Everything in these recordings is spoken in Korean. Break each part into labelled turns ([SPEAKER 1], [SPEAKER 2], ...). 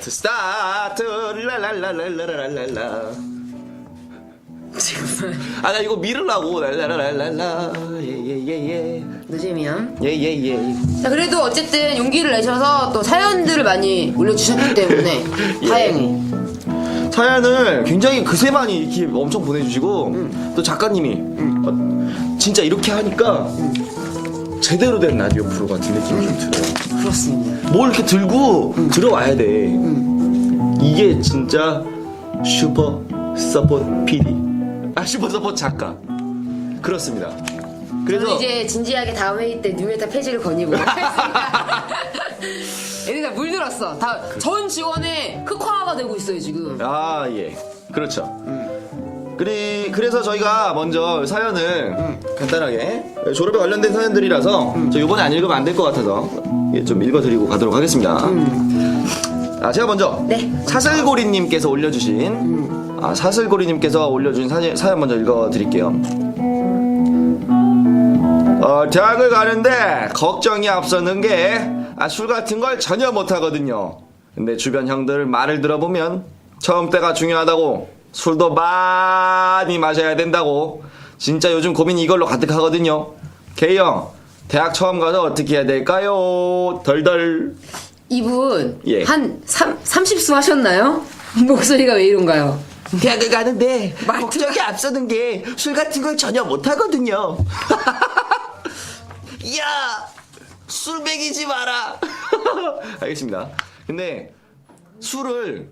[SPEAKER 1] 스타트 랄랄랄랄랄랄랄라.
[SPEAKER 2] 지금
[SPEAKER 1] 아, 나 이거 미르라고. 랄랄랄랄라. 예예예예.
[SPEAKER 2] 노잼이야.
[SPEAKER 1] 예예예.
[SPEAKER 2] 자, 그래도 어쨌든 용기를 내셔서 또 사연들을 많이 올려주셨기 때문에
[SPEAKER 1] 예.
[SPEAKER 2] 다행히.
[SPEAKER 1] 사연을 굉장히 그새 많이 이렇게 엄청 보내주시고 또 작가님이 진짜 이렇게 하니까 제대로 된 라디오 프로 같은 느낌이 좀 들어요.
[SPEAKER 2] 그렇습니다.
[SPEAKER 1] 뭘 이렇게 들고 들어와야 돼. 이게 진짜 슈퍼 서포트 PD. 아, 슈퍼 서포트 작가. 그렇습니다. 그래서
[SPEAKER 2] 저는 이제 진지하게 다음 회의 때 뉴메타 폐지를 건의고 애들 다 물들었어. 다 전 지원에 흑화가 되고 있어요 지금.
[SPEAKER 1] 아, 예. 그렇죠. 그래서 저희가 먼저 사연을 간단하게 졸업에 관련된 사연들이라서 저 이번에 안 읽으면 안 될 것 같아서 좀 읽어드리고 가도록 하겠습니다. 아, 제가 먼저
[SPEAKER 2] 네.
[SPEAKER 1] 사슬고리님께서 올려주신 사슬고리님께서 올려주신 사연 먼저 읽어드릴게요. 대학을 가는데 걱정이 앞서는 게 술 같은 걸 전혀 못하거든요. 근데 주변 형들 말을 들어보면 처음 때가 중요하다고, 술도 많이 마셔야 된다고, 진짜 요즘 고민이 이걸로 가득하거든요. K형, 대학 처음 가서 어떻게 해야 될까요? 덜덜.
[SPEAKER 2] 이분
[SPEAKER 1] 예.
[SPEAKER 2] 한 30수 하셨나요? 목소리가 왜 이런가요?
[SPEAKER 1] 대학을 가는데
[SPEAKER 2] 말투가-
[SPEAKER 1] 걱정이 앞서는 게 술 같은 걸 전혀 못하거든요. 야, 술 먹이지 마라. 알겠습니다. 근데 술을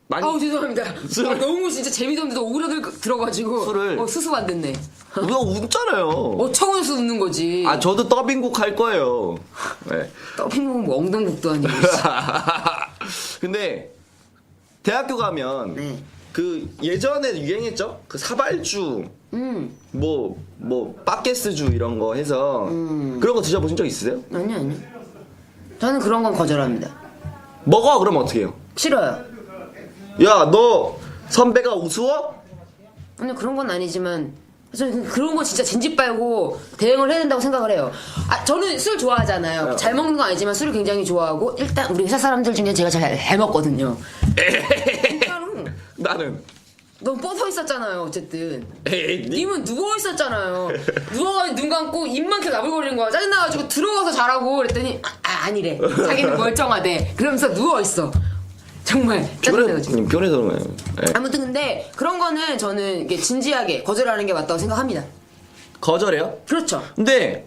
[SPEAKER 1] 많이
[SPEAKER 2] 아우 죄송합니다.
[SPEAKER 1] 술을-
[SPEAKER 2] 너무 진짜 재미없는데 오그라들 들어가지고
[SPEAKER 1] 술을-
[SPEAKER 2] 수습 안 됐네.
[SPEAKER 1] 우리가 웃잖아요.
[SPEAKER 2] 청원수 웃는 거지.
[SPEAKER 1] 아, 저도 더빙곡 할 거예요. 네.
[SPEAKER 2] 더빙은 뭐 엉덩국도 아니고.
[SPEAKER 1] 근데 대학교 가면
[SPEAKER 2] 네.
[SPEAKER 1] 그 예전에 유행했죠? 그 사발주 빠게스주 이런 거 해서 그런 거 드셔보신 적 있으세요?
[SPEAKER 2] 아니. 저는 그런 건 거절합니다.
[SPEAKER 1] 먹어. 그럼 어떻게 해요?
[SPEAKER 2] 싫어요.
[SPEAKER 1] 야, 너 선배가 우스워?
[SPEAKER 2] 아니 그런 건 아니지만 저는 그런 거 진짜 진지 빨고 대응을 해야 된다고 생각을 해요. 저는 술 좋아하잖아요. 잘 먹는 건 아니지만 술을 굉장히 좋아하고 일단 우리 회사 사람들 중에 제가 잘 먹거든요. 진짜로.
[SPEAKER 1] 나는
[SPEAKER 2] 넌 뻗어 있었잖아요. 어쨌든
[SPEAKER 1] 에이,
[SPEAKER 2] 님은 누워 있었잖아요. 누워가지고 눈 감고 입만 계속 나불거리는 거야. 짜증나가지고 들어가서 자라고 그랬더니 아니래. 자기는 멀쩡하대. 그러면서 누워 있어. 정말 짜증나가지고.
[SPEAKER 1] 피곤해서 그런 거예요. 네.
[SPEAKER 2] 아무튼 근데 그런 거는 저는 이게 진지하게 거절하는 게 맞다고 생각합니다.
[SPEAKER 1] 거절해요?
[SPEAKER 2] 그렇죠.
[SPEAKER 1] 근데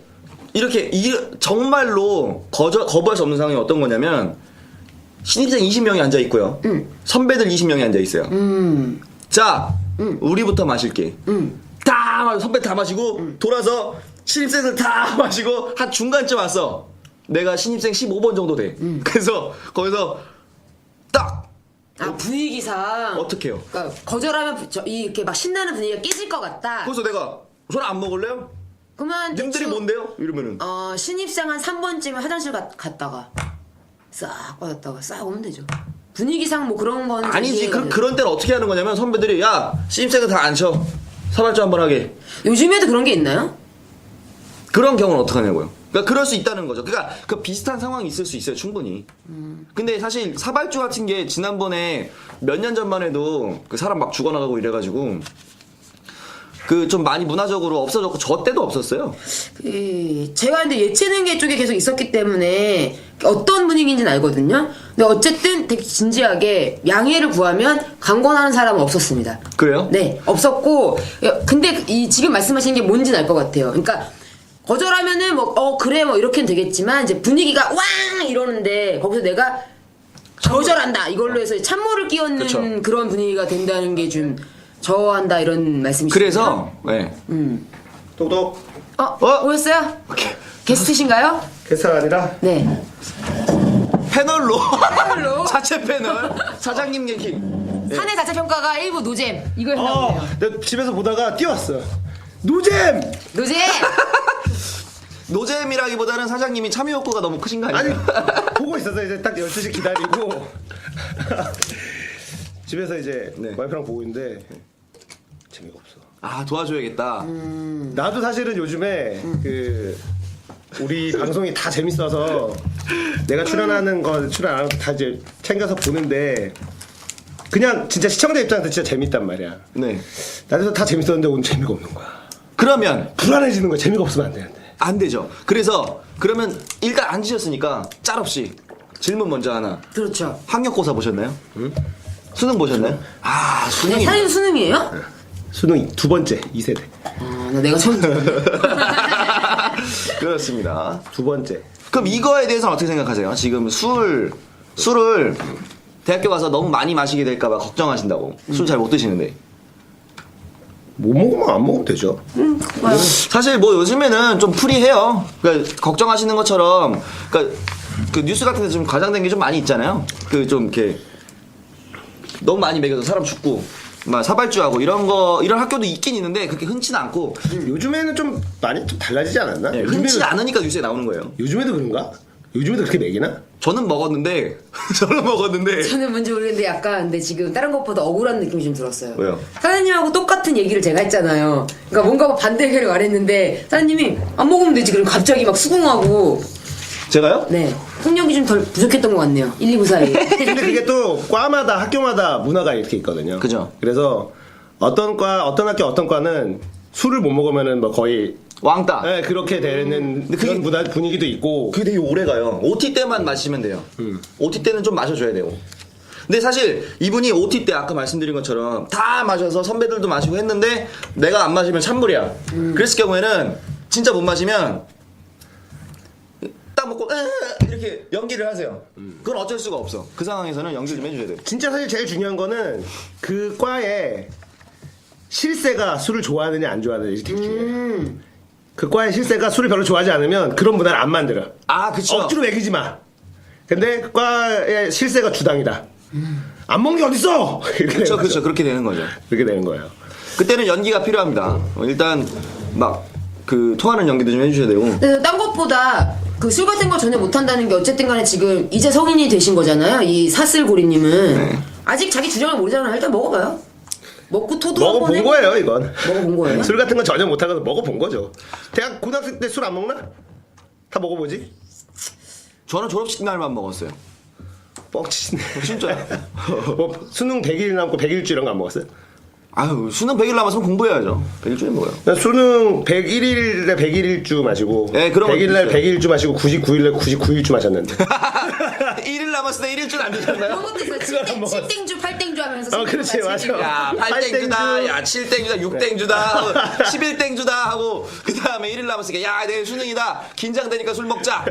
[SPEAKER 1] 이렇게 정말로 거부할 수 없는 상황이 어떤 거냐면 신입생 20명이 앉아 있고요. 선배들 20명이 앉아 있어요. 자, 우리부터 마실게. 선배 다 마시고 돌아서 신입생들 다 마시고 한 중간쯤 왔어. 내가 신입생 15번 정도 돼. 그래서 거기서 딱
[SPEAKER 2] 분위기상
[SPEAKER 1] 어떻게 해요?
[SPEAKER 2] 그러니까 거절하면 이렇게 막 신나는 분위기가 깨질 것 같다.
[SPEAKER 1] 그래서 내가 술 안 먹을래요?
[SPEAKER 2] 그러면
[SPEAKER 1] 님들이
[SPEAKER 2] 대충,
[SPEAKER 1] 뭔데요? 이러면은
[SPEAKER 2] 신입생 한 3번쯤에 화장실 갔다가 싹 빠졌다가 싹 오면 되죠. 분위기상 뭐 그런 거는 좀
[SPEAKER 1] 아니지.
[SPEAKER 2] 이해가 돼요.
[SPEAKER 1] 그런 때는 어떻게 하는 거냐면 선배들이 야, 신입생은 다 앉혀. 사발주 한번 하게.
[SPEAKER 2] 요즘에도 그런 게 있나요?
[SPEAKER 1] 그런 경우는 어떻게 하냐고요. 그러니까 그럴 수 있다는 거죠. 그러니까 그 비슷한 상황이 있을 수 있어요, 충분히. 근데 사실 사발주 같은 게 지난번에 몇 년 전만 해도 그 사람 막 죽어나가고 이래가지고 그 좀 많이 문화적으로 없어졌고 저 때도 없었어요.
[SPEAKER 2] 제가 근데 예체능계 쪽에 계속 있었기 때문에 어떤 분위기인지는 알거든요. 근데 어쨌든 되게 진지하게 양해를 구하면 강권하는 사람은 없었습니다.
[SPEAKER 1] 그래요?
[SPEAKER 2] 네, 없었고. 근데 지금 말씀하시는 게 뭔지는 알 것 같아요. 그러니까 거절하면은 그래 이렇게는 되겠지만 이제 분위기가 왕 이러는데 거기서 내가 거절한다 이걸로 해서 찬물을 끼얹는
[SPEAKER 1] 그쵸.
[SPEAKER 2] 그런 분위기가 된다는 게 좀 저한다 이런 말씀이시죠?
[SPEAKER 1] 그래서 네.
[SPEAKER 3] 똑똑.
[SPEAKER 2] 오셨어요?
[SPEAKER 1] 오케이.
[SPEAKER 2] 게스트신가요?
[SPEAKER 3] 회사가 아니라
[SPEAKER 2] 네.
[SPEAKER 1] 패널로
[SPEAKER 2] 패널로?
[SPEAKER 1] 자체 패널 사장님 얘기. 네.
[SPEAKER 2] 사내 자체 평가가 일부 노잼 이걸 해놨네요.
[SPEAKER 3] 내가 집에서 보다가 뛰어왔어. 노잼!
[SPEAKER 2] 노잼.
[SPEAKER 1] 노잼이라기보다는 사장님이 참여 욕구가 너무 크신 거
[SPEAKER 3] 아니
[SPEAKER 1] 아니에요?
[SPEAKER 3] 보고 있었어. 이제 딱 12시 기다리고 집에서 이제
[SPEAKER 1] 네.
[SPEAKER 3] 와이프랑 보고 있는데 재미가 없어.
[SPEAKER 1] 아, 도와줘야겠다.
[SPEAKER 3] 나도 사실은 요즘에 그 우리 방송이 다 재밌어서 내가 출연하는 거 출연 안 하는 거 다 이제 챙겨서 보는데 그냥 진짜 시청자 입장에서 진짜 재밌단 말이야.
[SPEAKER 1] 네.
[SPEAKER 3] 나도 다 재밌었는데 오늘 재미가 없는 거야.
[SPEAKER 1] 그러면
[SPEAKER 3] 불안해지는 거야. 재미가 없으면 안 되는데.
[SPEAKER 1] 안 되죠. 그래서 그러면 일단 앉으셨으니까 짤 없이 질문 먼저 하나.
[SPEAKER 2] 그렇죠.
[SPEAKER 1] 학력고사 보셨나요? 수능 보셨나요? 아 수능이.
[SPEAKER 2] 사진 수능이에요?
[SPEAKER 3] 수능 두 번째 2세대.
[SPEAKER 2] 나 내가 처음 들어.
[SPEAKER 1] 그렇습니다.
[SPEAKER 3] 두 번째.
[SPEAKER 1] 그럼 이거에 대해서는 어떻게 생각하세요? 지금 술을 대학교 가서 너무 많이 마시게 될까봐 걱정하신다고. 술 잘 못 드시는데.
[SPEAKER 3] 못 먹으면 안 먹으면 되죠.
[SPEAKER 1] 사실 뭐 요즘에는 좀 프리해요. 그러니까 걱정하시는 것처럼, 그러니까 그 뉴스 같은 데 좀 과장된 게 좀 많이 있잖아요. 그 좀 이렇게 너무 많이 먹여서 사람 죽고 막 사발주하고 이런 학교도 있긴 있는데 그렇게 흔치는 않고.
[SPEAKER 3] 요즘에는 좀 많이 좀 달라지지 않았나?
[SPEAKER 1] 네, 흔치 않으니까 뉴스에 나오는 거예요.
[SPEAKER 3] 요즘에도 그런가? 요즘에도 그렇게 먹이나?
[SPEAKER 1] 저는 먹었는데
[SPEAKER 2] 저는 뭔지 모르겠는데 약간 근데 지금 다른 것보다 억울한 느낌이 좀 들었어요.
[SPEAKER 1] 왜요?
[SPEAKER 2] 사장님하고 똑같은 얘기를 제가 했잖아요. 그러니까 뭔가 뭐 반대 의견을 말했는데 사장님이 안 먹으면 되지. 그리고 갑자기 막 수긍하고.
[SPEAKER 1] 제가요?
[SPEAKER 2] 네. 폭력이 좀 덜 부족했던 것 같네요. 1, 2, 9 사이.
[SPEAKER 3] 근데 그게 또 과마다 학교마다 문화가 이렇게 있거든요.
[SPEAKER 1] 그죠.
[SPEAKER 3] 그래서 어떤 학교 어떤 과는 술을 못 먹으면은 뭐 거의
[SPEAKER 1] 왕따.
[SPEAKER 3] 네, 그렇게 되는 그런 문화 분위기도 있고.
[SPEAKER 1] 그게 되게 오래 가요. OT 때만 마시면 돼요. OT 때는 좀 마셔줘야 돼요. 근데 사실 이분이 OT 때 아까 말씀드린 것처럼 다 마셔서 선배들도 마시고 했는데 내가 안 마시면 찬물이야. 그랬을 경우에는 진짜 못 마시면 딱 먹고 이렇게 연기를 하세요. 그건 어쩔 수가 없어. 그 상황에서는 연기를 좀 해줘야 돼.
[SPEAKER 3] 진짜 사실 제일 중요한 거는 그 과에 실세가 술을 좋아하느냐 안 좋아하느냐 이게 되게 중요해요. 그 과의 실세가 술을 별로 좋아하지 않으면 그런 문화를 안 만들어.
[SPEAKER 1] 아 그쵸.
[SPEAKER 3] 억지로 먹이지 마. 근데 그 과의 실세가 주당이다. 안 먹는 게 어딨어! 이렇게 되는
[SPEAKER 1] 그쵸
[SPEAKER 3] 거죠.
[SPEAKER 1] 그쵸 그렇게 되는 거죠.
[SPEAKER 3] 그렇게 되는 거예요.
[SPEAKER 1] 그때는 연기가 필요합니다. 일단 막 그 통하는 연기도 좀 해주셔야 되고.
[SPEAKER 2] 근데 딴 것보다 그 술 같은 걸 전혀 못한다는 게 어쨌든 간에 지금 이제 성인이 되신 거잖아요. 이 사슬고리님은. 아직 자기 주장을 모르잖아요. 일단 먹어봐요. 먹고 토도 한번
[SPEAKER 3] 먹어본
[SPEAKER 2] 해보고.
[SPEAKER 3] 거예요, 이건.
[SPEAKER 2] 먹어본 거예요?
[SPEAKER 3] 술 같은 건 전혀 못하고서 먹어본 거죠. 대학, 고등학생 때 술 안 먹나? 다 먹어보지?
[SPEAKER 1] 저는 졸업식 날만 먹었어요.
[SPEAKER 3] 뻥치시네.
[SPEAKER 1] 진짜요?
[SPEAKER 3] 뭐, 수능 100일 남고 100일주 이런 거 안 먹었어요?
[SPEAKER 1] 아유 수능 100일 남았으면 공부해야죠. 100일주에 먹어요.
[SPEAKER 3] 난 수능 101일에 101일주 마시고
[SPEAKER 1] 네, 그런 것도
[SPEAKER 3] 100일날
[SPEAKER 1] 있어요.
[SPEAKER 3] 100일주 마시고 99일날 99일주 마셨는데
[SPEAKER 1] 1일 남았을 때 1일주는 안
[SPEAKER 2] 그런
[SPEAKER 1] 되셨나요?
[SPEAKER 2] 것도 있어요. 7땡주, 8땡주 하면서.
[SPEAKER 3] 그렇지, 맞아.
[SPEAKER 1] 야 8땡주다 야 7땡주다 6땡주다 11땡주다 하고 그 다음에 1일 남았으니까 야 내일 수능이다 긴장되니까 술 먹자.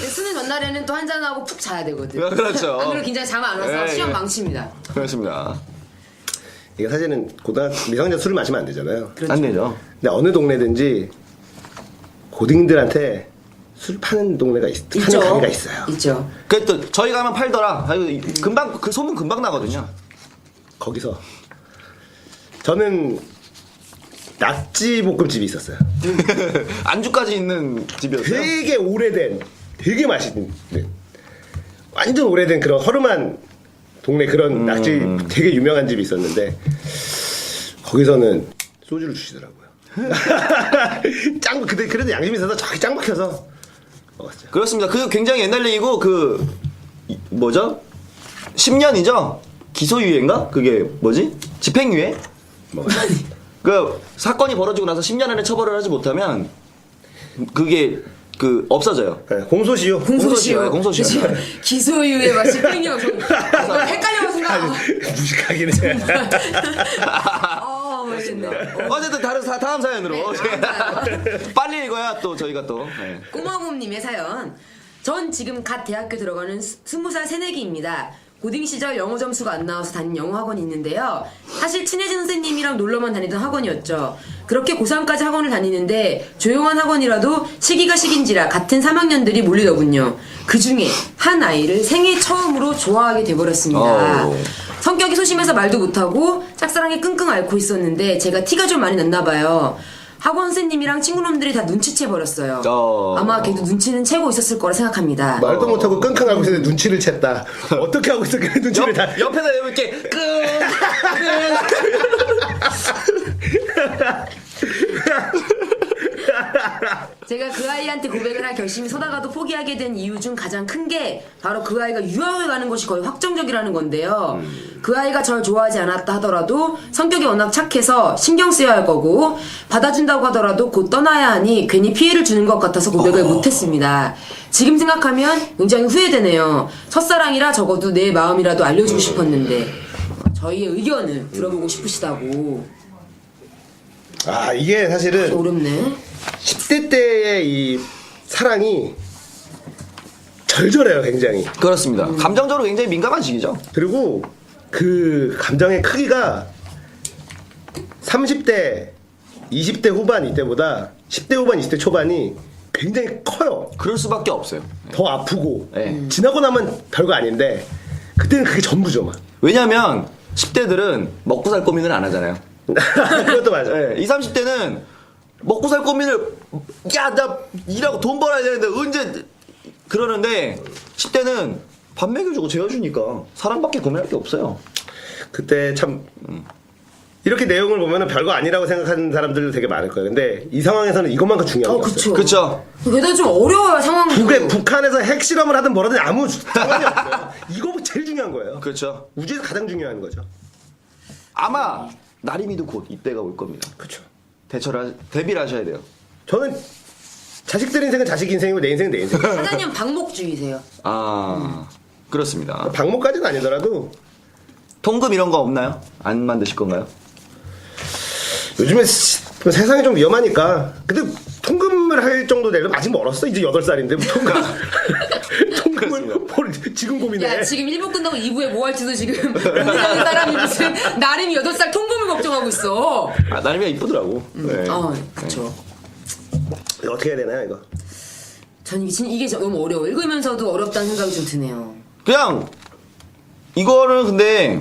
[SPEAKER 2] 수능 전날에는 또 한잔하고 푹 자야 되거든.
[SPEAKER 1] 그렇죠.
[SPEAKER 2] 안 그래도 긴장이 잠 안 와서
[SPEAKER 1] 예,
[SPEAKER 2] 시험
[SPEAKER 1] 예.
[SPEAKER 2] 망칩니다.
[SPEAKER 1] 그렇습니다.
[SPEAKER 3] 이게 사실은 미성년 술을 마시면 안 되잖아요.
[SPEAKER 1] 안 되죠.
[SPEAKER 3] 근데 어느 동네든지 고딩들한테 술 파는 동네가 파는 가게가 있어요.
[SPEAKER 2] 있죠.
[SPEAKER 1] 그또 저희 가면 팔더라. 아유, 금방 그 소문 금방 나거든요.
[SPEAKER 3] 거기서 저는 낙지 볶음집이 있었어요.
[SPEAKER 1] 안주까지 있는 집이었어요.
[SPEAKER 3] 되게 오래된, 되게 맛있는, 완전 오래된 그런 허름한 동네 그런 낙지 되게 유명한 집이 있었는데 거기서는 소주를 주시더라고요. 짱 그래도 양심이 있어서 저기 짱 박혀서 먹었어요.
[SPEAKER 1] 그렇습니다. 그 굉장히 옛날 얘기고 뭐죠? 10년이죠? 기소유예인가? 그게 뭐지? 집행유예?
[SPEAKER 3] 먹었어요.
[SPEAKER 1] 그 사건이 벌어지고 나서 10년 안에 처벌을 하지 못하면 그게 없어져요.
[SPEAKER 3] 네, 공소시효.
[SPEAKER 1] 공소시효. 공소시효.
[SPEAKER 2] 기소유예 맛이 뺑이요. 헷갈려서 생각.
[SPEAKER 3] 무식하긴 해.
[SPEAKER 2] 멋있네.
[SPEAKER 1] 어쨌든 다음 사연으로 빨리 읽어야 또 저희가 또 네.
[SPEAKER 2] 꼬마곰님의 사연. 전 지금 갓 대학교 들어가는 20살 새내기입니다. 고딩 시절 영어 점수가 안 나와서 다닌 영어 학원이 있는데요. 사실 친해진 선생님이랑 놀러만 다니던 학원이었죠. 그렇게 고3까지 학원을 다니는데 조용한 학원이라도 시기가 시긴지라 같은 3학년들이 몰리더군요. 그 중에 한 아이를 생애 처음으로 좋아하게 돼버렸습니다. 성격이 소심해서 말도 못하고 짝사랑에 끙끙 앓고 있었는데 제가 티가 좀 많이 났나 봐요. 학원 선생님이랑 친구놈들이 다 눈치채버렸어요. 아마 걔도 눈치는 채고 있었을 거라 생각합니다.
[SPEAKER 3] 말도 못하고 끙끙하고 있었는데 눈치를 챘다. 어떻게 하고 있었길래 눈치를 다.
[SPEAKER 1] 옆에다 이렇게
[SPEAKER 2] 제가 그 아이한테 고백을 할 결심이 서다가도 포기하게 된 이유 중 가장 큰 게 바로 그 아이가 유학을 가는 것이 거의 확정적이라는 건데요. 그 아이가 절 좋아하지 않았다 하더라도 성격이 워낙 착해서 신경 쓰여야 할 거고 받아준다고 하더라도 곧 떠나야 하니 괜히 피해를 주는 것 같아서 고백을 못했습니다. 지금 생각하면 굉장히 후회되네요. 첫사랑이라 적어도 내 마음이라도 알려주고 싶었는데 저희의 의견을 들어보고 싶으시다고.
[SPEAKER 3] 아 이게 사실은
[SPEAKER 2] 어렵네.
[SPEAKER 3] 10대 때의 이 사랑이 절절해요 굉장히.
[SPEAKER 1] 그렇습니다. 감정적으로 굉장히 민감한 시기죠.
[SPEAKER 3] 그리고 그 감정의 크기가 30대 20대 후반 이때보다 10대 후반 20대 초반이 굉장히 커요.
[SPEAKER 1] 그럴 수밖에 없어요.
[SPEAKER 3] 더 아프고
[SPEAKER 1] 네.
[SPEAKER 3] 지나고 나면 별거 아닌데 그때는 그게 전부죠 막.
[SPEAKER 1] 왜냐면 10대들은 먹고 살 고민을 안 하잖아요.
[SPEAKER 3] 그것도 맞아.
[SPEAKER 1] 네, 20, 30대는 먹고 살 고민을 나 일하고 돈 벌어야 되는데 언제 그러는데 10대는 밥 먹여주고 재워주니까 사랑밖에 고민할 게 없어요.
[SPEAKER 3] 그때 참 이렇게 내용을 보면은 별거 아니라고 생각하는 사람들도 되게 많을 거예요. 근데 이 상황에서는 이것만큼 중요한 거
[SPEAKER 2] 그쵸.
[SPEAKER 3] 없어요.
[SPEAKER 1] 그쵸?
[SPEAKER 2] 게다가 좀 어려워요, 상황도.
[SPEAKER 3] 북한에서 핵실험을 하든 뭐라든 아무 상관이 없어요. 이거 제일 중요한 거예요.
[SPEAKER 1] 그렇죠.
[SPEAKER 3] 우주에서 가장 중요한 거죠.
[SPEAKER 1] 아마 나림이도 곧 이때가 올 겁니다.
[SPEAKER 3] 그렇죠.
[SPEAKER 1] 대비를 하셔야 돼요.
[SPEAKER 3] 저는 자식들 인생은 자식 인생이고 내 인생은 내 인생.
[SPEAKER 2] 사장님 방목주의세요.
[SPEAKER 1] 아 그렇습니다.
[SPEAKER 3] 방목까지는 아니더라도
[SPEAKER 1] 통금 이런 거 없나요? 안 만드실 건가요?
[SPEAKER 3] 요즘에 세상이 좀 위험하니까. 근데 통금을 할 정도 되려면 아직 멀었어. 이제 8살인데 뭐 통금을 뭘 지금 고민해.
[SPEAKER 2] 야, 지금 1부 끝나고 2부에 뭐 할지도 지금 고민하는 사람이 무슨 나름이 8살 통금을 걱정하고 있어.
[SPEAKER 1] 아 나림이가 이쁘더라고. 네.
[SPEAKER 2] 그쵸.
[SPEAKER 3] 이거 어떻게 해야 되나요 이거?
[SPEAKER 2] 전 이게 너무 어려워. 읽으면서도 어렵다는 생각이 좀 드네요.
[SPEAKER 1] 그냥 이거를 근데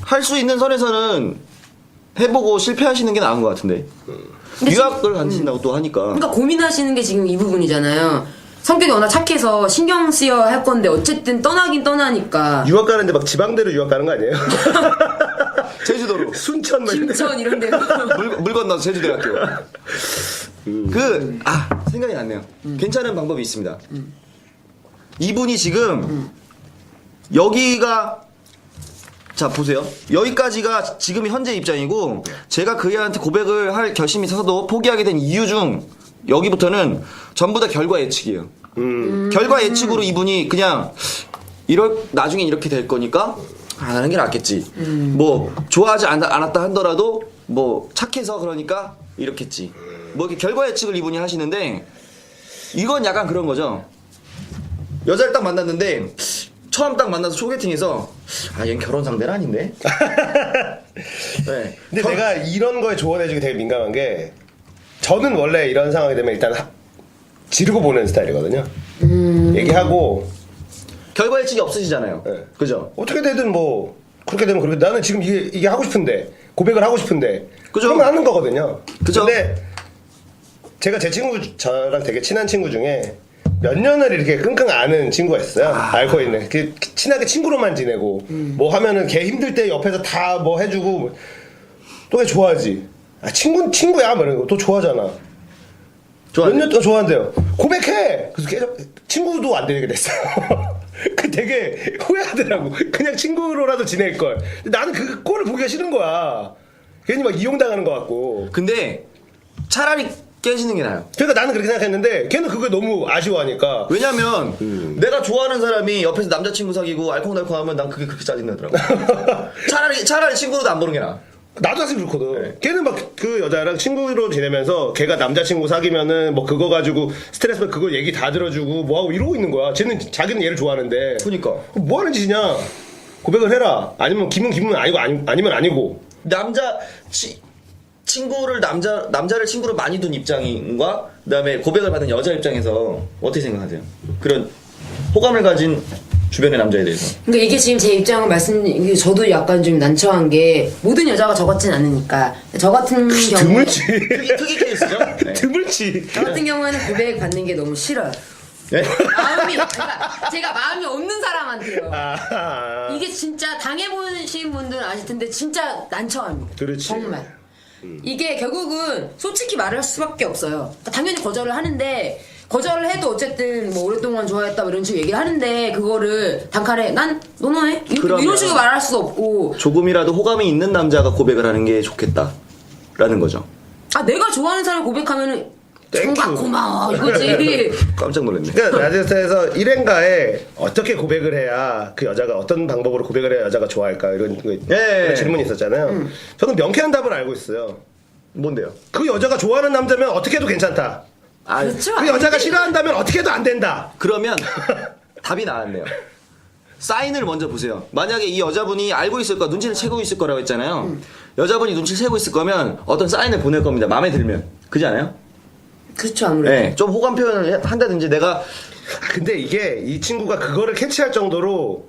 [SPEAKER 1] 할 수 있는 선에서는 해보고 실패하시는 게 나은 것 같은데 유학을 가신다고 또 하니까
[SPEAKER 2] 그러니까 고민하시는 게 지금 이 부분이잖아요. 성격이 워낙 착해서 신경 쓰여 할 건데 어쨌든 떠나긴 떠나니까.
[SPEAKER 3] 유학 가는데 막 지방대로 유학 가는 거 아니에요?
[SPEAKER 1] 제주도로
[SPEAKER 3] 순천 막 이런 데.
[SPEAKER 2] 김천 이런 데.
[SPEAKER 1] 물 건너서 제주대학교 생각이 났네요. 괜찮은 방법이 있습니다. 이분이 지금 여기가 자 보세요. 여기까지가 지금 현재 입장이고 제가 그애한테 고백을 할 결심이 있어서도 포기하게 된 이유 중 여기부터는 전부 다 결과 예측이에요. 결과 예측으로 이분이 그냥 나중에 이렇게 될 거니까 안 하는 게 낫겠지. 뭐 좋아하지 않았다 하더라도 뭐 착해서 그러니까 이렇겠지. 뭐 이렇게 결과 예측을 이분이 하시는데 이건 약간 그런 거죠. 여자를 딱 만났는데 처음 딱 만나서 소개팅에서 얘는 결혼 상대는 아닌데. 네.
[SPEAKER 3] 근데 내가 이런 거에 조언해주기 되게 민감한 게 저는 원래 이런 상황이 되면 일단 지르고 보는 스타일이거든요. 얘기하고
[SPEAKER 1] 결과 예측이 없으시잖아요.
[SPEAKER 3] 네.
[SPEAKER 1] 그죠?
[SPEAKER 3] 어떻게 되든 뭐 그렇게 되면 그렇게 나는 지금 이게 하고 싶은데 고백을 하고 싶은데
[SPEAKER 1] 그죠?
[SPEAKER 3] 그러면 하는 거거든요.
[SPEAKER 1] 그죠?
[SPEAKER 3] 근데 제가 제 친구 저랑 되게 친한 친구 중에 몇 년을 이렇게 끙끙 앓는 친구가 있어요. 앓고 있는. 친하게 친구로만 지내고 뭐 하면은 걔 힘들 때 옆에서 다 뭐 해주고 또 왜 좋아하지? 친구야 뭐 이런 거 또 좋아하잖아. 몇 년 동안 좋아한대요. 고백해. 그래서 계속 친구도 안 되게 됐어요. 그 되게 후회하더라고. 그냥 친구로라도 지낼 걸. 나는 그 꼴을 보기가 싫은 거야. 괜히 막 이용당하는 것 같고.
[SPEAKER 1] 근데 차라리 깨지는 게 나아요.
[SPEAKER 3] 그러니까 나는 그렇게 생각했는데 걔는 그게 너무 아쉬워하니까.
[SPEAKER 1] 왜냐면 내가 좋아하는 사람이 옆에서 남자친구 사귀고 알콩달콩 하면 난 그게 그렇게 짜증나더라고. 차라리 친구로도 안 보는 게 나아.
[SPEAKER 3] 나도 사실 그렇거든.
[SPEAKER 1] 네.
[SPEAKER 3] 걔는 막 그 여자랑 친구로 지내면서 걔가 남자친구 사귀면은 뭐 그거 가지고 스트레스 받고 그거 얘기 다 들어주고 뭐하고 이러고 있는 거야. 자기는 얘를 좋아하는데.
[SPEAKER 1] 그러니까.
[SPEAKER 3] 뭐 하는 짓이냐. 고백을 해라. 아니면 기분 아니고 아니면 아니고.
[SPEAKER 1] 남자를 친구로 많이 둔 입장인가 그다음에 고백을 받은 여자 입장에서 어떻게 생각하세요? 그런 호감을 가진 주변의 남자에 대해서.
[SPEAKER 2] 그러니까 이게 지금 제 입장을 저도 약간 좀 난처한 게 모든 여자가 저 같진 않으니까 저 같은 경우
[SPEAKER 3] 드물지.
[SPEAKER 1] 특이 케이스죠? 네.
[SPEAKER 3] 드물지.
[SPEAKER 2] 저 같은 경우에는 고백 받는 게 너무 싫어요.
[SPEAKER 1] 네?
[SPEAKER 2] 그러니까 제가 마음이 없는 사람한테요.
[SPEAKER 3] 아.
[SPEAKER 2] 이게 진짜 당해보신 분들은 아실 텐데 진짜 난처합니다.
[SPEAKER 3] 그렇지.
[SPEAKER 2] 정말. 이게 결국은 솔직히 말할 수밖에 없어요. 그러니까 당연히 거절을 하는데 거절을 해도 어쨌든 뭐 오랫동안 좋아했다 뭐 이런 식으로 얘기를 하는데 그거를 단칼에 난 너너해 이런 식으로 말할 수 없고
[SPEAKER 1] 조금이라도 호감이 있는 남자가 고백을 하는 게 좋겠다라는 거죠.
[SPEAKER 2] 아 내가 좋아하는 사람을 고백하면은 정말 고마워 이거지.
[SPEAKER 1] 깜짝 놀랐네.
[SPEAKER 3] 그러니까 라디오스타에서 1회인가에 어떻게 고백을 해야 그 여자가 어떤 방법으로 고백을 해야 여자가 좋아할까 이런 그런 질문이 있었잖아요. 저는 명쾌한 답을 알고 있어요.
[SPEAKER 1] 뭔데요?
[SPEAKER 3] 그 여자가 좋아하는 남자면 어떻게 해도 괜찮다.
[SPEAKER 1] 아,
[SPEAKER 2] 그렇죠.
[SPEAKER 3] 그 여자가 싫어한다면 어떻게 해도 안 된다.
[SPEAKER 1] 그러면 답이 나왔네요. 사인을 먼저 보세요. 만약에 이 여자분이 알고 있을 거야, 눈치를 채고 있을 거라고 했잖아요. 여자분이 눈치를 채고 있을 거면 어떤 사인을 보낼 겁니다. 마음에 들면. 그렇지 않아요?
[SPEAKER 2] 그렇죠 아무래도.
[SPEAKER 1] 네, 좀 호감 표현을 한다든지 내가
[SPEAKER 3] 근데 이게 이 친구가 그거를 캐치할 정도로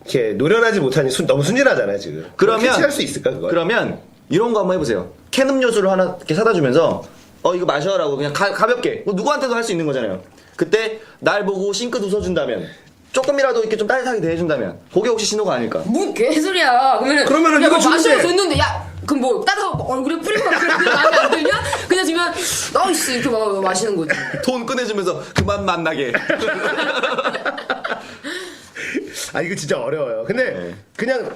[SPEAKER 3] 이렇게 노련하지 못하니 너무 순진하잖아요 지금.
[SPEAKER 1] 그러면
[SPEAKER 3] 캐치할 수 있을까 그걸?
[SPEAKER 1] 그러면 이런 거 한번 해보세요. 캔 음료수를 하나 이렇게 사다 주면서 이거 마셔라고 그냥 가볍게 뭐 누구한테도 할 수 있는 거잖아요. 그때 날 보고 싱크 웃어준다면 조금이라도 이렇게 좀 따뜻하게 대해준다면 그게 혹시 신호가 아닐까?
[SPEAKER 2] 뭔 개소리야.
[SPEAKER 3] 그러면은
[SPEAKER 2] 야,
[SPEAKER 3] 이거
[SPEAKER 2] 뭐 마시러
[SPEAKER 3] 주는데.
[SPEAKER 2] 줬는데 야 그럼 뭐 따뜻하고 얼굴에 뿌리고 막 그래 마음에 안 들냐? 그냥 주면 나이스 이렇게 막 마시는 거지.
[SPEAKER 1] 돈 꺼내주면서 그만 만나게.
[SPEAKER 3] 아 이거 진짜 어려워요. 근데
[SPEAKER 1] 네.
[SPEAKER 3] 그냥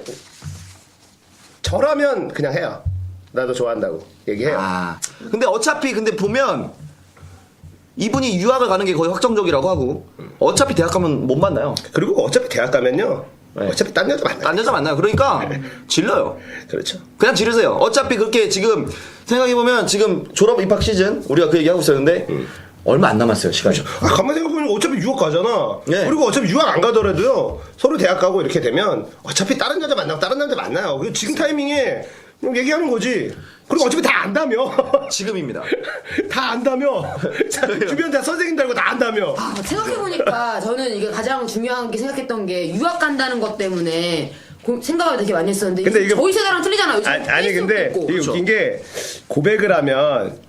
[SPEAKER 3] 저라면 그냥 해요. 나도 좋아한다고 얘기해요.
[SPEAKER 1] 아, 근데 어차피 근데 보면 이분이 유학을 가는 게 거의 확정적이라고 하고 어차피 대학 가면 못 만나요.
[SPEAKER 3] 그리고 어차피 대학 가면요.
[SPEAKER 1] 네.
[SPEAKER 3] 어차피 딴 여자 만나요.
[SPEAKER 1] 딴 여자 만나요. 그러니까 질러요.
[SPEAKER 3] 그렇죠.
[SPEAKER 1] 그냥 지르세요. 어차피 그렇게 지금 생각해보면 지금 졸업 입학 시즌 우리가 그 얘기하고 있었는데 얼마 안 남았어요 시간이.
[SPEAKER 3] 아, 가만 생각해보면 어차피 유학 가잖아.
[SPEAKER 1] 네.
[SPEAKER 3] 그리고 어차피 유학 안 가더라도요. 서로 대학 가고 이렇게 되면 어차피 다른 여자 만나고 다른 남자 만나요. 그 지금 타이밍에 그냥 얘기하는 거지. 그리고 어차피 다 안다며.
[SPEAKER 1] 지금입니다.
[SPEAKER 3] 다 안다며. 주변 다 선생님들고 다 안다며.
[SPEAKER 2] 아, 생각해보니까 저는 이게 가장 중요한 게 생각했던 게 유학 간다는 것 때문에 생각을 되게 많이 했었는데
[SPEAKER 3] 근데 이게
[SPEAKER 2] 저희 세대랑 틀리잖아요. 요즘
[SPEAKER 3] 아니 근데
[SPEAKER 2] 있고.
[SPEAKER 3] 이게
[SPEAKER 1] 그렇죠.
[SPEAKER 3] 웃긴 게 고백을 하면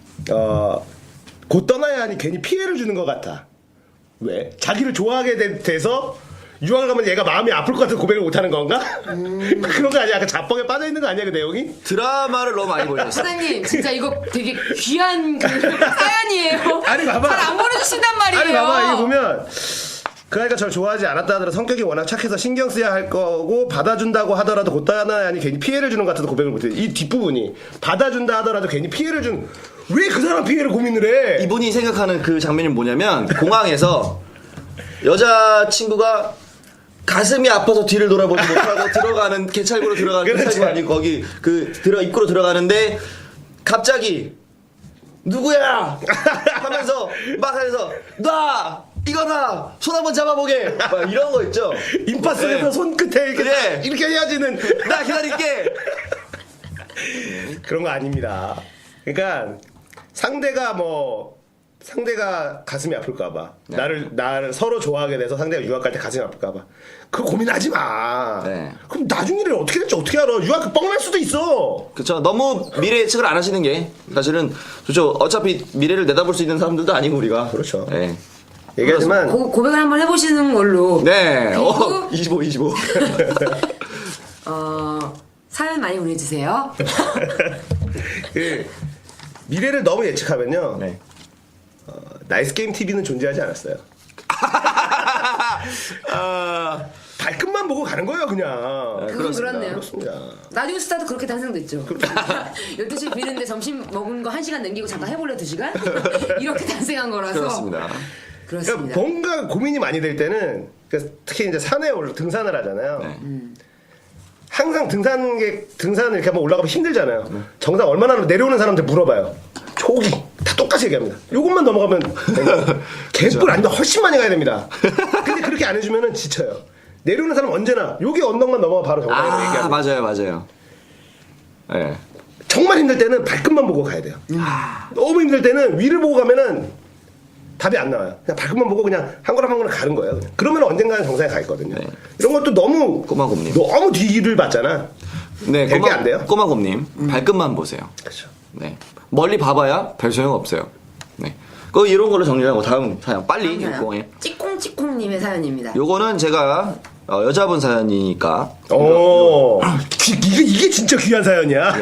[SPEAKER 3] 곧 떠나야 하니 괜히 피해를 주는 것 같아. 왜? 자기를 좋아하게 돼서 유학을 가면 얘가 마음이 아플 것 같아서 고백을 못하는 건가? 그런 거 아니야? 약간 자뻑에 빠져있는 거 아니야 그 내용이?
[SPEAKER 1] 드라마를 너무 많이 보셨어요.
[SPEAKER 2] 사장님 진짜 이거 되게 귀한 그 사연이에요.
[SPEAKER 3] 아니, 봐봐.
[SPEAKER 2] 잘 안 보내주신단 말이에요.
[SPEAKER 3] 아니 봐봐 이거 보면 그 아이가 절 좋아하지 않았다 하더라도 성격이 워낙 착해서 신경 써야 할 거고 받아준다고 하더라도 곧 떠나야 하니 괜히 피해를 주는 것 같아서 고백을 못해. 이 뒷부분이 받아준다 하더라도 괜히 피해를 준 왜 그 사람 피해를 고민을 해?
[SPEAKER 1] 이분이 생각하는 그 장면이 뭐냐면 공항에서 여자친구가 가슴이 아파서 뒤를 돌아보지 못하고 들어가는 개찰구로 들어가는
[SPEAKER 3] 그렇지.
[SPEAKER 1] 개찰구 아니고 거기 입구로 들어가는데 갑자기 누구야 하면서 막 하면서 나 이거다 손 한번 잡아보게 막 이런 거 있죠.
[SPEAKER 3] 인파 속에서
[SPEAKER 1] 네.
[SPEAKER 3] 손끝에 이렇게,
[SPEAKER 1] 그래.
[SPEAKER 3] 이렇게 해야지는
[SPEAKER 1] 나 기다릴게.
[SPEAKER 3] 그런 거 아닙니다. 그러니까 상대가 가슴이 아플까봐
[SPEAKER 1] 네.
[SPEAKER 3] 나를 서로 좋아하게 돼서 상대가 유학 갈 때 가슴이 아플까봐 그거 고민하지 마.
[SPEAKER 1] 네.
[SPEAKER 3] 그럼 나중 일을 어떻게 될지 어떻게 알아? 유학 뻥날 수도 있어.
[SPEAKER 1] 그렇죠. 너무 미래 예측을 안 하시는 게 사실은 좋죠. 어차피 미래를 내다볼 수 있는 사람들도 아니고 우리가
[SPEAKER 3] 그렇죠.
[SPEAKER 1] 네.
[SPEAKER 3] 얘기하지만
[SPEAKER 2] 고백을 한번 해보시는 걸로.
[SPEAKER 1] 네.
[SPEAKER 2] 그리고
[SPEAKER 1] 25.
[SPEAKER 2] 사연 많이 보내주세요.
[SPEAKER 3] 그 미래를 너무 예측하면요.
[SPEAKER 1] 네.
[SPEAKER 3] 나이스 게임 TV는 존재하지 않았어요. 발끝만 보고 가는 거예요, 그냥.
[SPEAKER 2] 그건 그렇네요.
[SPEAKER 3] 그렇습니다.
[SPEAKER 2] 라디오 스타도 그렇게 탄생됐죠. 12시 비는데 점심 먹은 거 1시간 남기고 잠깐 해볼래 2시간? 이렇게 탄생한 거라서.
[SPEAKER 1] 그렇습니다.
[SPEAKER 3] 그러니까
[SPEAKER 2] 그렇습니다.
[SPEAKER 3] 뭔가 고민이 많이 될 때는 그러니까 특히 이제 산에 등산을 하잖아요.
[SPEAKER 1] 네.
[SPEAKER 3] 항상 등산을 이렇게 한번 올라가면 힘들잖아요. 정상 얼마나 내려오는 사람한테 물어봐요. 초기 다 똑같이 얘기합니다. 요것만 넘어가면 개뿔 아니면 훨씬 많이 가야 됩니다. 근데 그렇게 안 해주면은 지쳐요. 내려오는 사람 언제나 여기 언덕만 넘어가 바로 정상이라고 얘기하고.
[SPEAKER 1] 맞아요. 네.
[SPEAKER 3] 정말 힘들 때는 발끝만 보고 가야 돼요. 너무 힘들 때는 위를 보고 가면은 답이 안 나와요. 그냥 발끝만 보고 그냥 한 걸음 한 걸음 가는 거예요. 그냥. 그러면 언젠가는 정상에 가 있거든요.
[SPEAKER 1] 네.
[SPEAKER 3] 이런 것도 너무
[SPEAKER 1] 꼬마곰님.
[SPEAKER 3] 너무 뒤를 봤잖아.
[SPEAKER 1] 네,
[SPEAKER 3] 될게 안 돼요?
[SPEAKER 1] 꼬마곰님 발끝만 보세요.
[SPEAKER 3] 그렇죠.
[SPEAKER 1] 네, 멀리 봐봐야 별 소용 없어요. 네, 이런 걸로 정리하고 다음 사연 빨리 읽고. 예.
[SPEAKER 2] 찌콩찌콩님의 사연입니다.
[SPEAKER 1] 요거는 제가 여자분 사연이니까.
[SPEAKER 3] 이게 진짜 귀한 사연이야.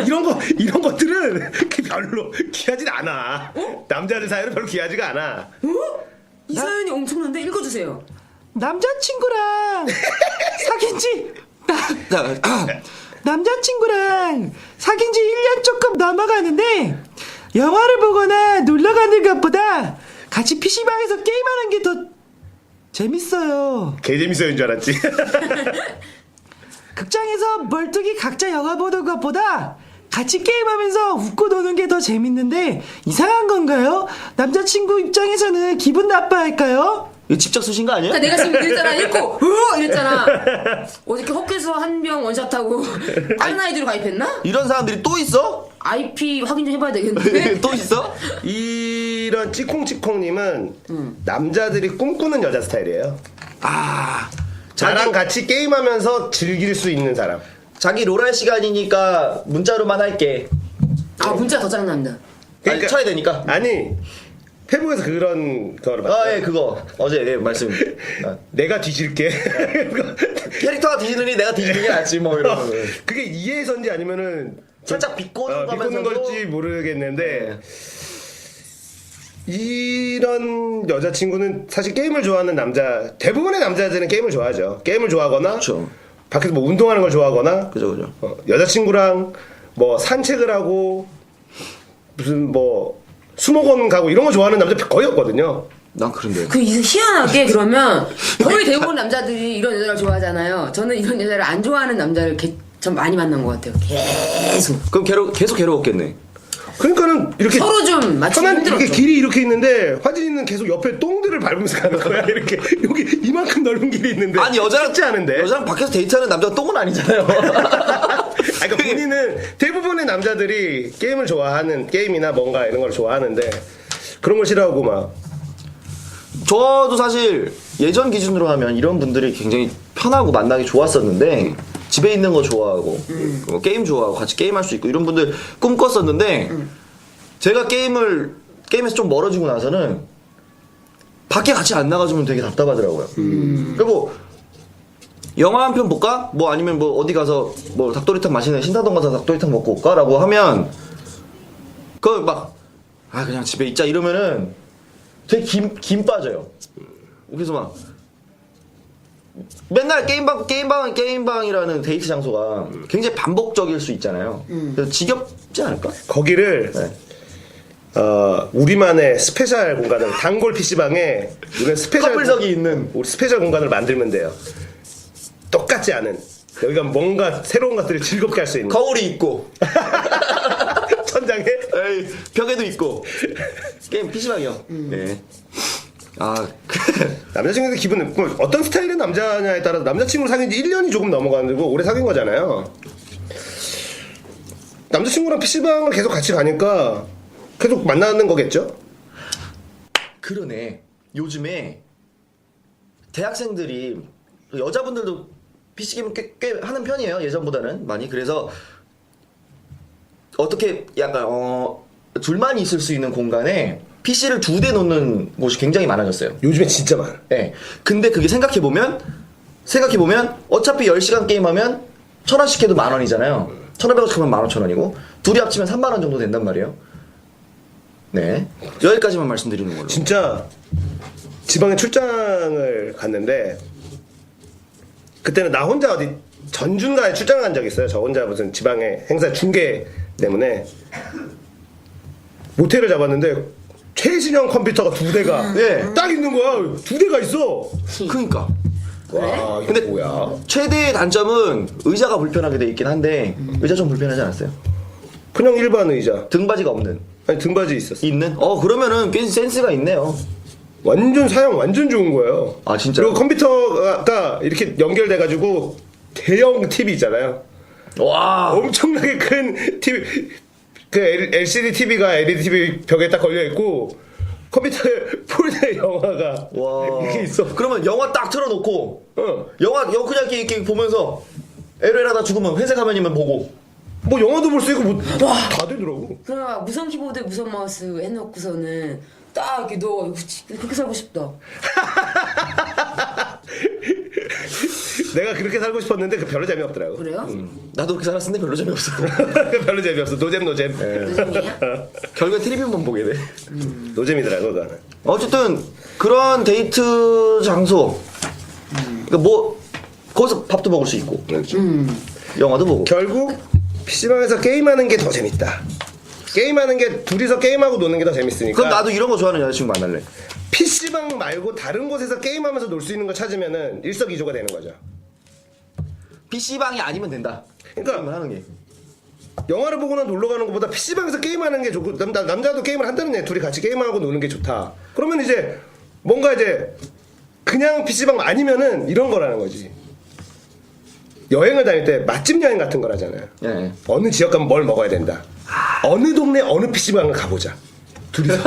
[SPEAKER 3] 이런 것들은 별로 귀하진 않아. 남자들 사연은 별로 귀하지가 않아.
[SPEAKER 2] 이 사연이 엄청난데 읽어주세요.
[SPEAKER 1] 남자친구랑 사귄지 남자친구랑 사귄 지 1년 조금 넘어가는데 영화를 보거나 놀러 가는 것보다 같이 PC방에서 게임하는 게 더 재밌어요.
[SPEAKER 3] 개 재밌어요인 줄 알았지.
[SPEAKER 1] 극장에서 멀뚱히 각자 영화 보는 것보다 같이 게임하면서 웃고 노는 게 더 재밌는데 이상한 건가요? 남자친구 입장에서는 기분 나빠할까요? 이거 직접 쓰신 거 아니에요?
[SPEAKER 2] 그러니까 내가 지금 이랬잖아. 읽고 이랬잖아. 어저께 헛개수 한 병 원샷하고 다른 아이디로 가입했나?
[SPEAKER 1] 이런 사람들이 또 있어?
[SPEAKER 2] IP 확인 좀 해봐야 되겠는데.
[SPEAKER 1] 또 있어?
[SPEAKER 3] 이런 찌콩찌콩님은 남자들이 꿈꾸는 여자 스타일이에요. 나랑 같이 게임하면서 즐길 수 있는 사람.
[SPEAKER 1] 자기 롤할 시간이니까 문자로만 할게.
[SPEAKER 2] 문자 더 짜증납니다.
[SPEAKER 1] 아니, 쳐야 되니까.
[SPEAKER 3] 아니 페북에서 그런 거를 봤어요.
[SPEAKER 1] 예, 그거 어제 말씀.
[SPEAKER 3] 내가 뒤질게.
[SPEAKER 1] 캐릭터가 뒤지느니 내가 뒤지는 게 낫지 뭐 이런.
[SPEAKER 3] 그게 이해선지 아니면은
[SPEAKER 1] 살짝 비꼬는
[SPEAKER 3] 비꼬는 걸지 모르겠는데 이런 여자친구는 사실 게임을 좋아하는 남자, 대부분의 남자들은 게임을 좋아하죠. 게임을 좋아하거나
[SPEAKER 1] 그렇죠.
[SPEAKER 3] 밖에서 뭐 운동하는 걸 좋아하거나
[SPEAKER 1] 그죠.
[SPEAKER 3] 여자친구랑 뭐 산책을 하고 무슨 뭐 수목원 가고 이런 거 좋아하는 남자 거의 없거든요.
[SPEAKER 1] 난 그런데.
[SPEAKER 2] 희한하게 그러면 거의 대부분 남자들이 이런 여자를 좋아하잖아요. 저는 이런 여자를 안 좋아하는 남자를 전 많이 만난 것 같아요. 계속.
[SPEAKER 1] 그럼 계속 괴로웠겠네.
[SPEAKER 3] 그러니까는 이렇게
[SPEAKER 2] 서로 좀 맞추기
[SPEAKER 3] 편한
[SPEAKER 2] 힘들었죠.
[SPEAKER 3] 이렇게 길이 이렇게 있는데 화진이는 계속 옆에 똥들을 밟으면서 가는 거야. 이렇게 여기 이만큼 넓은 길이 있는데
[SPEAKER 1] 아니 여자랑
[SPEAKER 3] 쉽지 않은데.
[SPEAKER 1] 여자랑 밖에서 데이트하는 남자가 똥은 아니잖아요.
[SPEAKER 3] 그러니까 본인은 대부분의 남자들이 게임을 좋아하는 게임이나 뭔가 이런 걸 좋아하는데 그런 걸 싫어하고 막
[SPEAKER 1] 저도 사실 예전 기준으로 하면 이런 분들이 굉장히 편하고 만나기 좋았었는데 집에 있는 거 좋아하고 뭐 게임 좋아하고 같이 게임할 수 있고 이런 분들 꿈꿨었는데 제가 게임에서 좀 멀어지고 나서는 밖에 같이 안 나가주면 되게 답답하더라고요. 그리고 영화 한 편 볼까? 뭐 아니면 뭐 어디 가서 뭐 닭도리탕 맛있는 신사동 가서 닭도리탕 먹고 올까라고 하면 그 막 그냥 집에 있자 이러면은 되게 김 빠져요. 그래서 막 맨날 게임방이라는 데이트 장소가 굉장히 반복적일 수 있잖아요. 그래서 지겹지 않을까?
[SPEAKER 3] 거기를 우리만의 스페셜 공간을 단골 PC방에 우리 스페셜
[SPEAKER 1] 커플석이 있는
[SPEAKER 3] 우리 스페셜 공간을 만들면 돼요. 똑같지 않은 여기가 뭔가 새로운 것들을 즐겁게 할 수 있는
[SPEAKER 1] 거울이 있고
[SPEAKER 3] 천장에
[SPEAKER 1] 벽에도 있고 게임 PC방이요. 네.
[SPEAKER 3] 남자친구들 기분은 뭐 어떤 스타일의 남자냐에 따라 남자친구를 사귄 지 1년이 조금 넘어가는데 오래 사귄 거잖아요. 남자친구랑 PC방을 계속 같이 가니까 계속 만나는 거겠죠?
[SPEAKER 1] 그러네. 요즘에 대학생들이 여자분들도 PC게임 꽤 하는 편이에요. 예전보다는 많이. 그래서 어떻게 약간 둘만 있을 수 있는 공간에 PC를 2대 놓는 곳이 굉장히 많아졌어요.
[SPEAKER 3] 요즘에 진짜 많아.
[SPEAKER 1] 네. 근데 그게 생각해보면 어차피 10시간 게임하면 1,000원씩 해도 10,000원이잖아요. 1,500원씩 하면 15,000원이고 둘이 합치면 30,000원 정도 된단 말이에요. 네. 여기까지만 말씀드리는 걸로.
[SPEAKER 3] 진짜 지방에 출장을 갔는데 그때는 나 혼자 어디 전주인가에 출장을 간 적이 있어요. 저 혼자 무슨 지방에 행사 중계 때문에 모텔을 잡았는데 최신형 컴퓨터가 2대가
[SPEAKER 1] 네.
[SPEAKER 3] 딱 있는 거야. 2대가 있어.
[SPEAKER 1] 그러니까.
[SPEAKER 3] 와, 이거
[SPEAKER 1] 근데
[SPEAKER 3] 뭐야?
[SPEAKER 1] 최대의 단점은 의자가 불편하게 돼 있긴 한데 의자 좀 불편하지 않았어요?
[SPEAKER 3] 그냥 일반 의자.
[SPEAKER 1] 등받이가 없는.
[SPEAKER 3] 아니 등받이 있었어.
[SPEAKER 1] 있는? 그러면은 꽤 센스가 있네요.
[SPEAKER 3] 완전 사용 완전 좋은 거예요.
[SPEAKER 1] 아, 진짜요?
[SPEAKER 3] 그리고 컴퓨터가 이렇게 연결돼가지고 대형 TV 있잖아요.
[SPEAKER 1] 와.
[SPEAKER 3] 엄청나게 큰 TV, 그 LCD TV가 LED TV 벽에 딱 걸려 있고 컴퓨터에 폴더에 영화가
[SPEAKER 1] 와.
[SPEAKER 3] 이렇게 있어.
[SPEAKER 1] 그러면 영화 딱 틀어놓고 영화 그냥 이렇게 보면서 LOL 하다 죽으면 회색 화면이면 보고.
[SPEAKER 3] 뭐 영화도 볼 수 있고 뭐 다 되더라고.
[SPEAKER 2] 그럼 무선 키보드 무선 마우스 해놓고서는 딱 이렇게 너 그렇게 살고 싶다.
[SPEAKER 3] 내가 그렇게 살고 싶었는데 그 별로 재미없더라고.
[SPEAKER 2] 그래요?
[SPEAKER 1] 나도 그렇게 살았는데 별로 재미없어.
[SPEAKER 3] 별로 재미없어. 노잼.
[SPEAKER 2] 노잼이야?
[SPEAKER 1] 결국엔 TV만 보게 돼.
[SPEAKER 3] 노잼이더라고 그거는.
[SPEAKER 1] 어쨌든 그런 데이트 장소. 그러니까 뭐 거기서 밥도 먹을 수 있고, 영화도 보고.
[SPEAKER 3] 결국 PC방에서 게임하는 게 더 재밌다. 게임하는 게 둘이서 게임하고 노는 게 더 재밌으니까.
[SPEAKER 1] 그럼 나도 이런 거 좋아하는 여자친구 만날래.
[SPEAKER 3] PC방 말고 다른 곳에서 게임하면서 놀 수 있는 거 찾으면은 일석이조가 되는 거죠.
[SPEAKER 1] PC방이 아니면 된다.
[SPEAKER 3] 그러니까
[SPEAKER 1] 하는 게.
[SPEAKER 3] 영화를 보거나 놀러 가는 것보다 PC방에서 게임하는 게 좋고 남자도 게임을 한다는 애 둘이 같이 게임하고 노는 게 좋다. 그러면 이제 뭔가 이제 그냥 PC방 아니면은 이런 거라는 거지. 여행을 다닐 때 맛집 여행 같은 거라잖아요.
[SPEAKER 1] 예.
[SPEAKER 3] 어느 지역 가면 뭘 먹어야 된다. 어느 동네 어느 PC방을 가보자. 둘이서.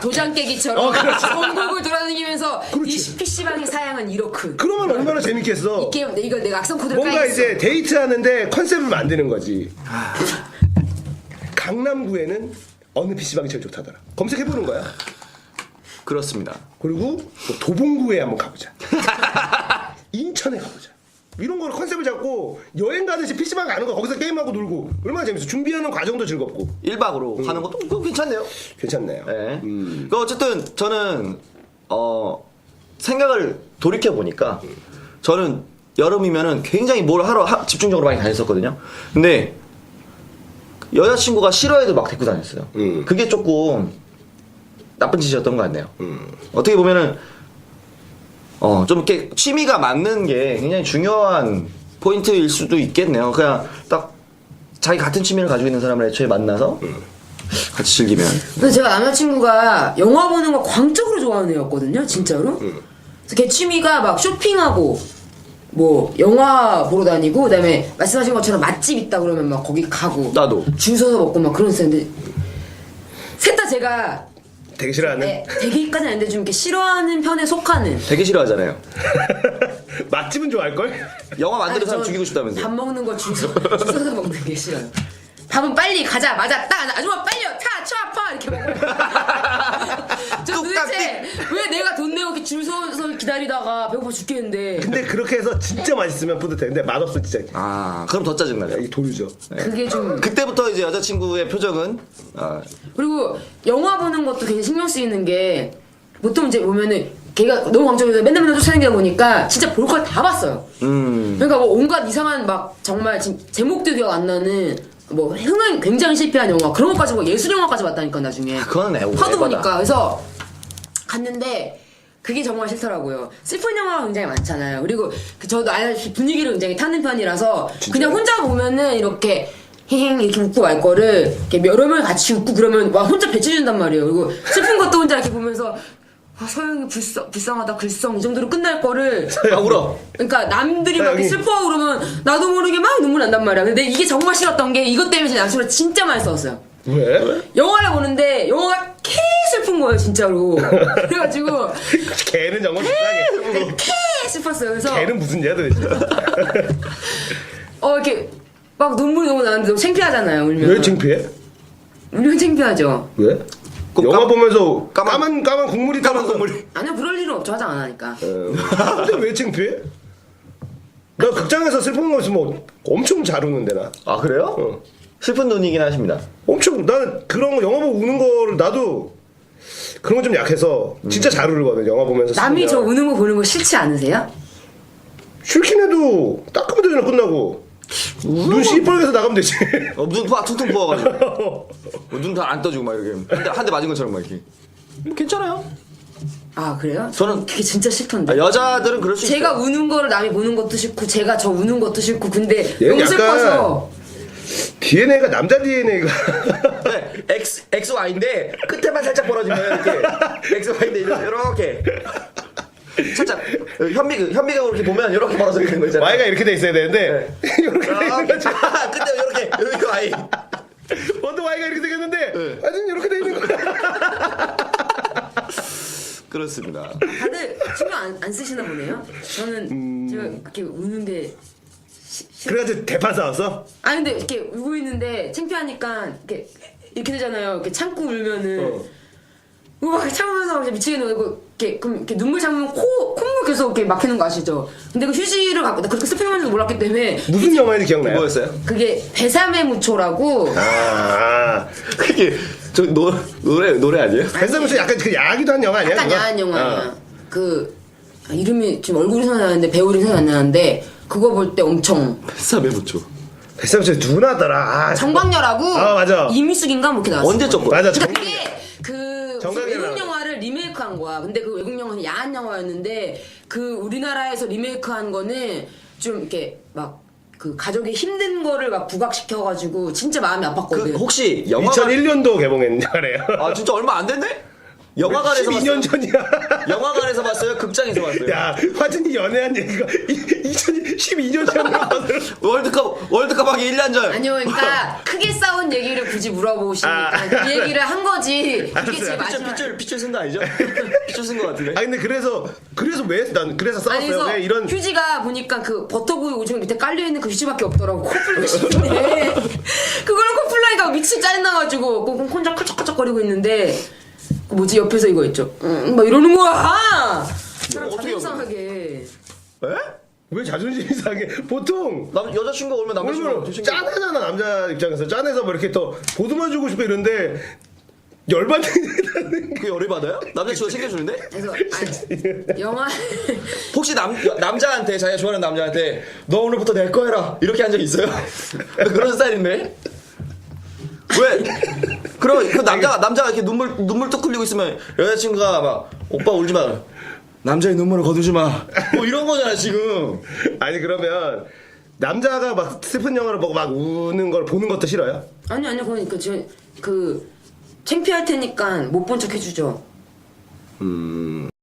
[SPEAKER 2] 도장 깨기처럼
[SPEAKER 3] 그렇지.
[SPEAKER 2] 전국을 돌아다니면서
[SPEAKER 3] 그렇지.
[SPEAKER 2] 이 PC방의 사양은 이렇군.
[SPEAKER 3] 그러면 얼마나 재밌겠어.
[SPEAKER 2] 이 게임 이걸 내가 악성 코드를
[SPEAKER 3] 뭔가
[SPEAKER 2] 까야겠어.
[SPEAKER 3] 이제 데이트하는데 컨셉을 만드는 거지. 강남구에는 어느 PC방이 제일 좋다더라. 검색해보는 거야.
[SPEAKER 1] 그렇습니다.
[SPEAKER 3] 그리고 뭐 도봉구에 한번 가보자. 인천에 가보자. 이런 거를 컨셉을 잡고 여행 가듯이 PC방 가는 거 거기서 게임하고 놀고 얼마나 재밌어. 준비하는 과정도 즐겁고.
[SPEAKER 1] 1박으로 하는 것도 그거 괜찮네요.
[SPEAKER 3] 괜찮네요.
[SPEAKER 1] 네. 그 어쨌든 저는 생각을 돌이켜 보니까 저는 여름이면은 굉장히 뭘 하러 집중적으로 많이 다녔었거든요. 근데 여자친구가 싫어해도 막 데리고 다녔어요. 그게 조금 나쁜 짓이었던 것 같네요. 어떻게 보면은 좀 이렇게 취미가 맞는 게 굉장히 중요한 포인트일 수도 있겠네요. 그냥 딱 자기 같은 취미를 가지고 있는 사람을 애초에 만나서 같이 즐기면.
[SPEAKER 2] 근데 제가 남자친구가 영화 보는 거 광적으로 좋아하는 애였거든요, 진짜로. 그래서 걔 취미가 막 쇼핑하고 뭐 영화 보러 다니고 그다음에 말씀하신 것처럼 맛집 있다 그러면 막 거기 가고
[SPEAKER 1] 나도.
[SPEAKER 2] 줄 서서 먹고 막 그런 스타일인데 셋 다 제가
[SPEAKER 3] 되게 싫어하는?
[SPEAKER 2] 되게까지는 아닌데 좀 이렇게 싫어하는 편에 속하는.
[SPEAKER 1] 되게 싫어하잖아요.
[SPEAKER 3] 맛집은 좋아할걸?
[SPEAKER 1] 영화 만드는
[SPEAKER 2] 아니,
[SPEAKER 1] 사람
[SPEAKER 2] 저
[SPEAKER 1] 죽이고 싶다면서요.
[SPEAKER 2] 밥 먹는 거 줄 서서 먹는 게 싫어요. 밥은 빨리 가자 맞아 딱 아줌마 빨리요 차 이렇게 먹어요. 저 도대체 왜 내가 돈 내고 이렇게 줄 서서 기다리다가 배고파 죽겠는데.
[SPEAKER 3] 근데 그렇게 해서 진짜 맛있으면 뿌듯해. 근데 맛없어 진짜.
[SPEAKER 1] 그럼 더 짜증나죠.
[SPEAKER 3] 이게 도유죠.
[SPEAKER 2] 그게 좀.
[SPEAKER 1] 그때부터 이제 여자친구의 표정은
[SPEAKER 2] 그리고 영화 보는 것도 굉장히 신경 쓰이는 게 보통 이제 보면은 걔가 너무 광적이어서 맨날 쫓아다니는 게 보니까 진짜 볼 걸 다 봤어요. 그러니까 뭐 온갖 이상한 막 정말 제목도 기억 안 나는 뭐 흥행 굉장히 실패한 영화 그런 것까지 뭐 예술 영화까지 봤다니까 나중에.
[SPEAKER 1] 그거는
[SPEAKER 2] 하도 보니까 그래서 갔는데 그게 정말 싫더라고요. 슬픈 영화가 굉장히 많잖아요. 그리고 저도 알다시피 분위기를 굉장히 타는 편이라서 그냥 혼자 보면은 이렇게 힝 이렇게 웃고 말 거를 이렇게 여러 명 같이 웃고 그러면 막 혼자 배치해준단 말이에요. 그리고 슬픈 것도 혼자 이렇게 보면서 서영이 불쌍하다 글썽 이 정도로 끝날 거를
[SPEAKER 1] 울어.
[SPEAKER 2] 그러니까 남들이 막 이렇게
[SPEAKER 3] 서영이.
[SPEAKER 2] 슬퍼하고 그러면 나도 모르게 막 눈물 난단 말이야. 근데 이게 정말 싫었던 게 이것 때문에 제 남친을 진짜 많이 싸웠어요.
[SPEAKER 3] 왜?
[SPEAKER 2] 영화를 보는데 영화가 개 슬픈 거예요 진짜로. 그래가지고
[SPEAKER 3] 걔는 정말 불쌍해.
[SPEAKER 2] 개 슬펐어요. 그래서
[SPEAKER 3] 걔는 무슨 죄야 도대체.
[SPEAKER 2] 이렇게 막 눈물이 너무 나는데 너무 창피하잖아요 울면.
[SPEAKER 3] 왜 창피해?
[SPEAKER 2] 울면 창피하죠.
[SPEAKER 3] 왜?
[SPEAKER 1] 꼭
[SPEAKER 3] 영화 보면서
[SPEAKER 1] 까만
[SPEAKER 3] 국물이
[SPEAKER 1] 까만
[SPEAKER 3] 따라서-
[SPEAKER 1] 국물이.
[SPEAKER 2] 아니요 그럴 일은 없죠 화장 안 하니까.
[SPEAKER 3] 근데 왜 창피해? 나 극장에서 슬픈 거 있으면 엄청 잘 우는데 나.
[SPEAKER 1] 아 그래요? 슬픈 눈이긴 하십니다.
[SPEAKER 3] 엄청 나는 그런 거 영화 보고 우는 거를 나도 그런 거 좀 약해서 진짜 잘 울거든 영화 보면서.
[SPEAKER 2] 남이 저
[SPEAKER 3] 슬프면.
[SPEAKER 2] 우는 거 보는 거 싫지 않으세요?
[SPEAKER 3] 싫긴 해도 닦으면 되잖아 끝나고. 눈 시뻘개서 나가면 되지.
[SPEAKER 1] 눈 퉁퉁 부어가지고 눈 다 안 떠지고 막 이렇게 한 대 맞은 것처럼 막 이렇게. 괜찮아요.
[SPEAKER 2] 아 그래요?
[SPEAKER 1] 저는-
[SPEAKER 2] 그게 진짜 싫던데.
[SPEAKER 1] 여자들은 그럴 수
[SPEAKER 2] 제가
[SPEAKER 1] 있어요.
[SPEAKER 2] 우는 거를 남이 보는 것도 싫고 제가 저 우는 것도 싫고 근데
[SPEAKER 3] 얘는
[SPEAKER 2] 너무
[SPEAKER 3] 약간-
[SPEAKER 2] 슬퍼서
[SPEAKER 3] DNA가 남자 DNA가.
[SPEAKER 1] 네, XY인데 끝에만 살짝 벌어지면 이렇게 XY인데 이렇게 살짝 현미가 이렇게 보면 이렇게 벌어져 있는 거 있잖아요.
[SPEAKER 3] Y가 이렇게 돼 있어야 되는데 이렇게 돼 있는 거지.
[SPEAKER 1] 끝에 이렇게 Y.
[SPEAKER 3] 먼저 Y가 이렇게 생겼는데 아직 이렇게 돼 있는 거야.
[SPEAKER 1] 그렇습니다.
[SPEAKER 2] 다들 신경 안 쓰시나 보네요. 저는 제가 이렇게 우는 게
[SPEAKER 3] 그래가지고 대판 싸웠어?
[SPEAKER 2] 아니 근데 이렇게 울고 있는데 창피하니까 이렇게 되잖아요. 이렇게 참고 울면은 막 참으면서 막 미치겠는 거고 이렇게 눈물 참으면 콧물 계속 이렇게 막히는 거 아시죠? 근데 그 휴지를 갖고 나 그렇게 스팸하는지 몰랐기 때문에
[SPEAKER 3] 무슨 영화인지 기억나요?
[SPEAKER 1] 뭐였어요?
[SPEAKER 2] 그게 배삼의 무초라고
[SPEAKER 1] 그게 저 노래 아니에요?
[SPEAKER 3] 뱃사무소 약간 그 야하기도 한 영화 아니야?
[SPEAKER 2] 약간
[SPEAKER 3] 그거?
[SPEAKER 2] 야한 영화야. 이름이 지금 얼굴이 생각이 안 나는데 배우 이름이 생각이 안 나는데 그거 볼 때 엄청
[SPEAKER 1] 뱃삼의 부초.
[SPEAKER 3] 뱃사무소 누구 나더라?
[SPEAKER 2] 정광렬하고
[SPEAKER 3] 맞아.
[SPEAKER 2] 이미숙인가 뭐 이렇게 나왔어.
[SPEAKER 1] 언제 쪘고?
[SPEAKER 3] 맞아.
[SPEAKER 2] 그러니까 그게 그
[SPEAKER 3] 정강렬
[SPEAKER 2] 외국
[SPEAKER 3] 나왔어.
[SPEAKER 2] 영화를 리메이크한 거야. 근데 그 외국 영화는 야한 영화였는데 그 우리나라에서 리메이크한 거는 좀 이렇게 막 그 가족이 힘든 거를 막 부각시켜가지고 진짜 마음이 아팠거든.
[SPEAKER 1] 그 혹시 영화관
[SPEAKER 3] 2001년도 개봉했는 영화래요.
[SPEAKER 1] 아 진짜 얼마 안 됐네? 영화관에서
[SPEAKER 3] 12년
[SPEAKER 1] 봤어요?
[SPEAKER 3] 전이야.
[SPEAKER 1] 영화관에서 봤어요? 극장에서 봤어요?
[SPEAKER 3] 야, 화진이 연애한 얘기가 2012년 전으로
[SPEAKER 1] 월드컵 하기 1년 전.
[SPEAKER 2] 아니요, 그러니까 크게 싸운 얘기를 굳이 물어보시니까 그 얘기를 한 거지. 이게 제 마지막.
[SPEAKER 1] pit줄 쓴 거 아니죠? pit줄 쓴 거 같은데.
[SPEAKER 3] 아 근데 그래서 왜 난 그래서
[SPEAKER 2] 아니,
[SPEAKER 3] 싸웠어요.
[SPEAKER 2] 그래서
[SPEAKER 3] 왜 이런
[SPEAKER 2] 휴지가 보니까 그 버터구이 오징어 밑에 깔려있는 그 휴지밖에 없더라고. 코 풀고 싶은데. 그거를 코 풀라니까 미친 짜증나가지고 혼자 컬쩍컬쩍거리고 있는데. 그 뭐지, 옆에서 이거 있죠. 막 이러는 거야! 사람
[SPEAKER 1] 어떻게
[SPEAKER 2] 자존심 상하게.
[SPEAKER 1] 에?
[SPEAKER 3] 왜 자존심이 상해? 보통
[SPEAKER 1] 여자친구가 울면 남자친구가
[SPEAKER 3] 오늘 짠하잖아. 남자 입장에서 짠해서 뭐 이렇게 더 보듬어 주고 싶어 이런데 열받는
[SPEAKER 1] 그 열이 받아요? 남자친구가 챙겨주는데?
[SPEAKER 2] 그래서 아니, 영화
[SPEAKER 1] 혹시 남자한테 자기가 좋아하는 남자한테 너 오늘부터 내 거 해라 이렇게 한 적 있어요? 그런 스타일인데? 왜? 그럼 그 남자가 이렇게 눈물 뚝 흘리고 있으면 여자친구가 막 오빠 울지 마. 남자의 눈물을 거두지 마. 뭐 이런 거잖아 지금.
[SPEAKER 3] 아니 그러면 남자가 막 슬픈 영화를 보고 막 우는 걸 보는 것도 싫어요?
[SPEAKER 2] 아니요 그러니까 그 창피할 테니까 못 본 척 해주죠.